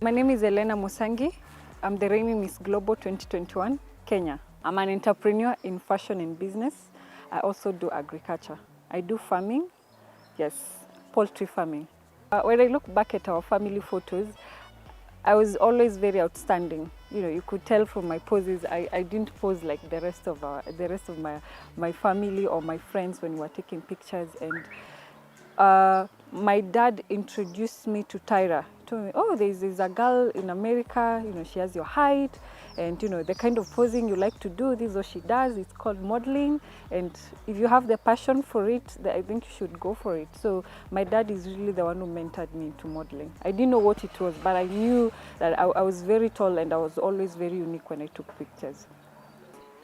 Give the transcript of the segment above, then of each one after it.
My name is Elena Musangi. I'm the reigning Miss Global 2021, Kenya. I'm an entrepreneur in fashion and business. I also do agriculture. I do farming, yes, poultry farming. When I look back at our family photos, I was always very outstanding. You know, you could tell from my poses, I didn't pose like the rest of my family or my friends when we were taking pictures. And my dad introduced me to Tyra. He told me, oh, there's a girl in America, you know, she has your height, and you know, the kind of posing you like to do, this is what she does, it's called modeling, and if you have the passion for it, I think you should go for it. So my dad is really the one who mentored me into modeling. I didn't know what it was, but I knew that I was very tall and I was always very unique when I took pictures.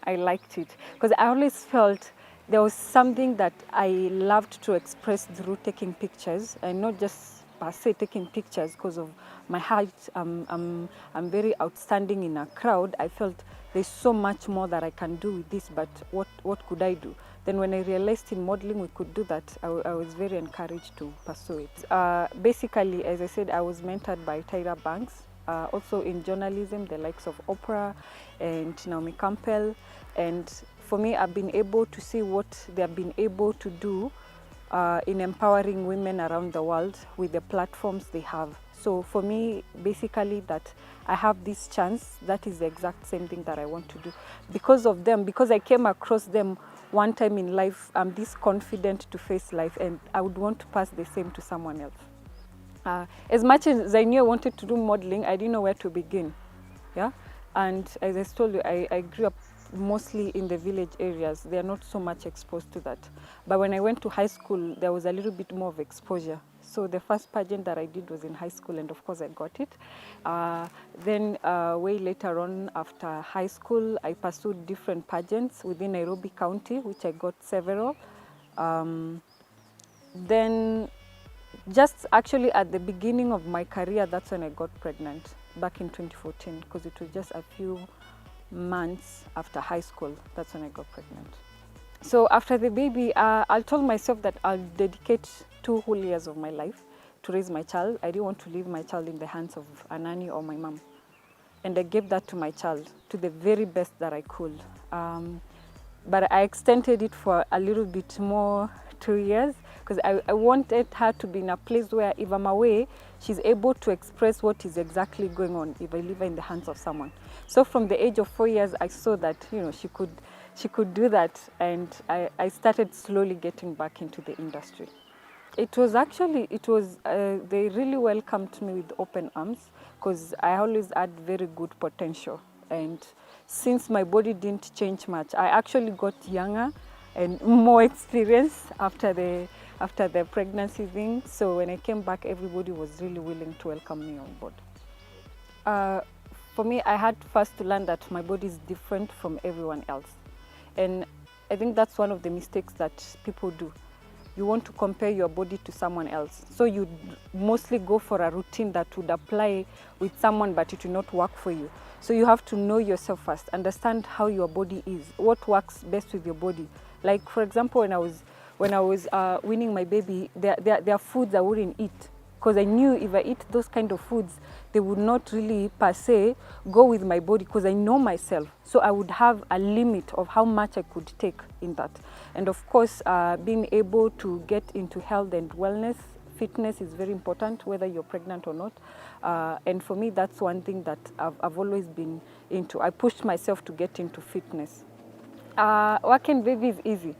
I liked it because I always felt there was something that I loved to express through taking pictures, and not just per se taking pictures because of my height. I'm very outstanding in a crowd. I felt there's so much more that I can do with this, but what could I do? Then when I realized in modeling we could do that, I was very encouraged to pursue it. Basically, as I said, I was mentored by Tyra Banks. Also in journalism, the likes of Oprah and Naomi Campbell. And for me, I've been able to see what they've been able to do in empowering women around the world with the platforms they have. So for me, basically that I have this chance, that is the exact same thing that I want to do. Because of them, because I came across them one time in life, I'm this confident to face life, and I would want to pass the same to someone else. As much as I knew I wanted to do modeling, I didn't know where to begin. Yeah, and as I told you, I grew up mostly in the village areas. They are not so much exposed to that. But when I went to high school, there was a little bit more of exposure. So the first pageant that I did was in high school, and of course I got it. Then way later on, after high school, I pursued different pageants within Nairobi County, which I got several. Then just actually at the beginning of my career, that's when I got pregnant, back in 2014, because it was just a few months after high school. That's when I got pregnant. So after the baby, I told myself that I'll dedicate 2 whole years of my life to raise my child. I didn't want to leave my child in the hands of a nanny or my mom. And I gave that to my child to the very best that I could. But I extended it for a little bit more, 2 years, because I wanted her to be in a place where if I'm away, she's able to express what is exactly going on if I leave her in the hands of someone. So from the age of 4 years, I saw that, you know, she could do that, and I started slowly getting back into the industry. It was actually, they really welcomed me with open arms, because I always had very good potential. And since my body didn't change much, I actually got younger and more experience after the pregnancy thing. So when I came back, everybody was really willing to welcome me on board. For me, I had first to learn that my body is different from everyone else. And I think that's one of the mistakes that people do. You want to compare your body to someone else. So you mostly go for a routine that would apply with someone, but it will not work for you. So you have to know yourself first, understand how your body is, what works best with your body. Like, for example, when I was winning my baby, there are foods I wouldn't eat, because I knew if I eat those kind of foods, they would not really per se go with my body, because I know myself. So I would have a limit of how much I could take in that. And of course, being able to get into health and wellness, fitness is very important, whether you're pregnant or not. And for me, that's one thing that I've always been into. I pushed myself to get into fitness. Working baby is easy,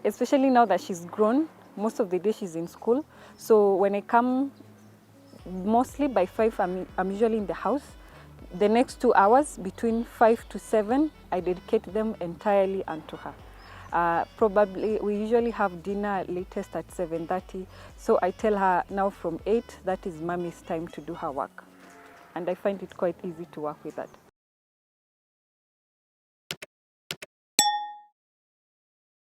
especially now that she's grown. Most of the day she's in school. So when I come, mostly by 5, I'm usually in the house. The next 2 hours, between 5 to 7, I dedicate them entirely unto her. Probably, we usually have dinner latest at 7:30. So I tell her now from 8, that is mommy's time to do her work. And I find it quite easy to work with that.